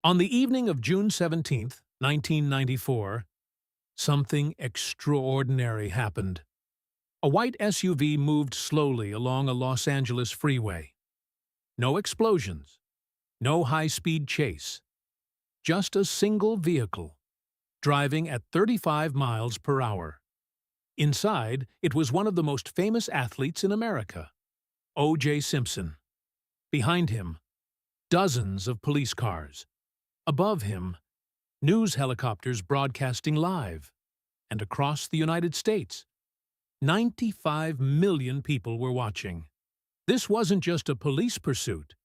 On the evening of June 17th, 1994, something extraordinary happened. A white SUV moved slowly along a Los Angeles freeway. No explosions, no high-speed chase, just a single vehicle, driving at 35 miles per hour. Inside, it was one of the most famous athletes in America, O.J. Simpson. Behind him, dozens of police cars. Above him, news helicopters broadcasting live. And across the United States, 95 million people were watching. This wasn't just a police pursuit.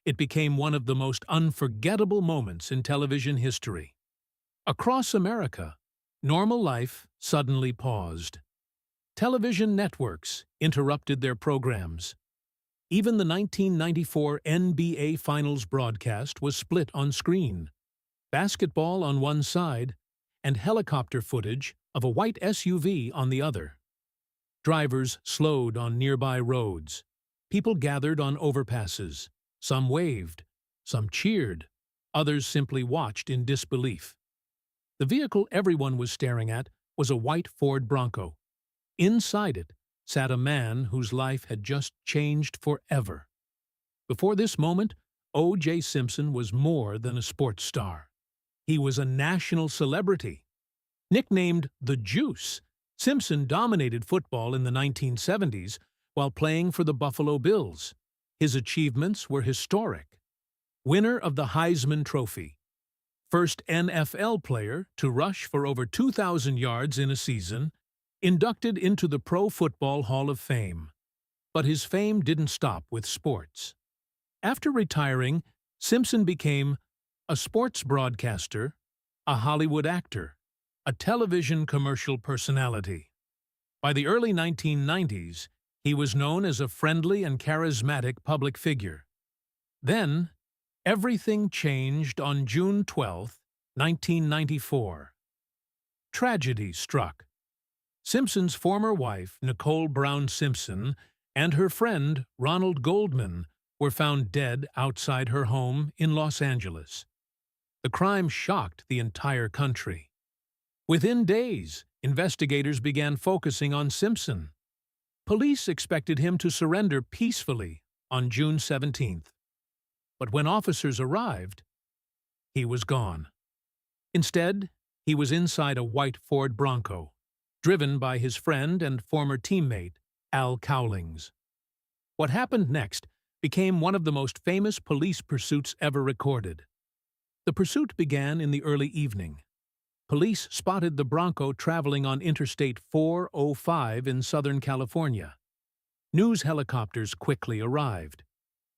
It became one of the most unforgettable moments in television history. Across America, normal life suddenly paused. Television networks interrupted their programs. Even the 1994 NBA Finals broadcast was split on screen. Basketball on one side, and helicopter footage of a white SUV on the other. Drivers slowed on nearby roads. People gathered on overpasses. Some waved, some cheered, others simply watched in disbelief. The vehicle everyone was staring at was a white Ford Bronco. Inside it sat a man whose life had just changed forever. Before this moment, O.J. Simpson was more than a sports star. He was a national celebrity. Nicknamed the Juice, Simpson dominated football in the 1970s while playing for the Buffalo Bills. His achievements were historic. Winner of the Heisman Trophy, first NFL player to rush for over 2,000 yards in a season, inducted into the Pro Football Hall of Fame. But his fame didn't stop with sports. After retiring, Simpson became a sports broadcaster, a Hollywood actor, a television commercial personality. By the early 1990s, he was known as a friendly and charismatic public figure. Then, everything changed on June 12, 1994. Tragedy struck. Simpson's former wife, Nicole Brown Simpson, and her friend, Ronald Goldman, were found dead outside her home in Los Angeles. The crime shocked the entire country. Within days, investigators began focusing on Simpson. Police expected him to surrender peacefully on June 17th. But when officers arrived, he was gone. Instead, he was inside a white Ford Bronco, driven by his friend and former teammate, Al Cowlings. What happened next became one of the most famous police pursuits ever recorded. The pursuit began in the early evening. Police spotted the Bronco traveling on Interstate 405 in Southern California. News helicopters quickly arrived.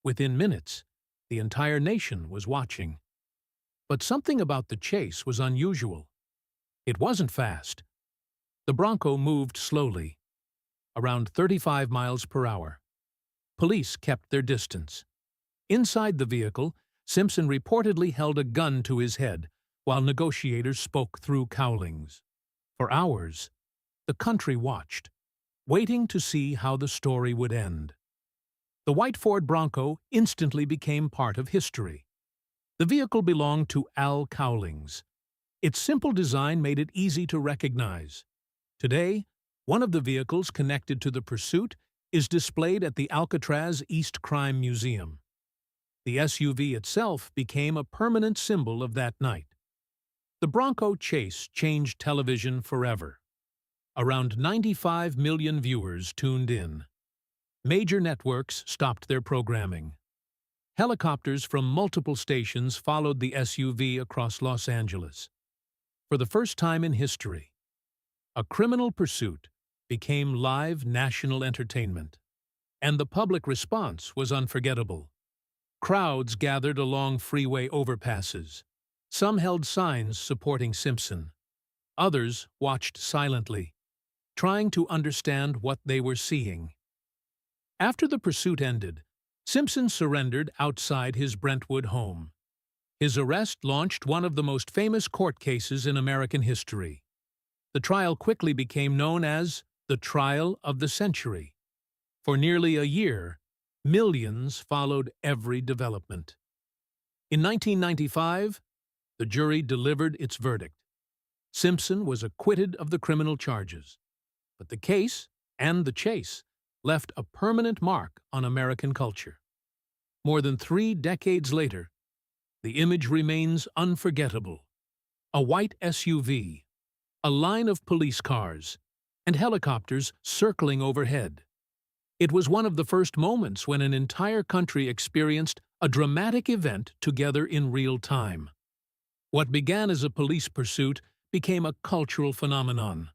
Within minutes, the entire nation was watching. But something about the chase was unusual. It wasn't fast. The Bronco moved slowly, around 35 miles per hour. Police kept their distance. Inside the vehicle, Simpson reportedly held a gun to his head, while negotiators spoke through Cowlings. For hours, the country watched, waiting to see how the story would end. The white Ford Bronco instantly became part of history. The vehicle belonged to Al Cowlings. Its simple design made it easy to recognize. Today, one of the vehicles connected to the pursuit is displayed at the Alcatraz East Crime Museum. The SUV itself became a permanent symbol of that night. The Bronco chase changed television forever. Around 95 million viewers tuned in. Major networks stopped their programming. Helicopters from multiple stations followed the SUV across Los Angeles. For the first time in history, a criminal pursuit became live national entertainment. And the public response was unforgettable. Crowds gathered along freeway overpasses. Some held signs supporting Simpson. Others watched silently, trying to understand what they were seeing. After the pursuit ended, Simpson surrendered outside his Brentwood home. His arrest launched one of the most famous court cases in American history. The trial quickly became known as the Trial of the Century. For nearly a year, millions followed every development. In 1995, The jury delivered its verdict. Simpson was acquitted of the criminal charges. But the case and the chase left a permanent mark on American culture. More than 3 decades later, the image remains unforgettable. A white SUV, a line of police cars, and helicopters circling overhead. It was one of the first moments when an entire country experienced a dramatic event together in real time. What began as a police pursuit became a cultural phenomenon,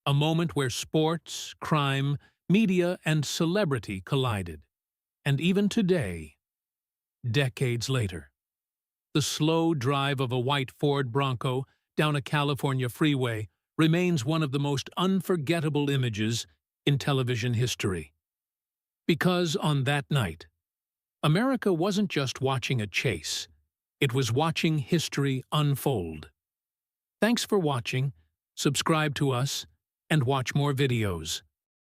a moment where sports, crime, media, and celebrity collided. And even today, decades later, the slow drive of a white Ford Bronco down a California freeway remains one of the most unforgettable images in television history. Because on that night, America wasn't just watching a chase, it was watching history unfold. Thanks for watching, subscribe to us, and watch more videos.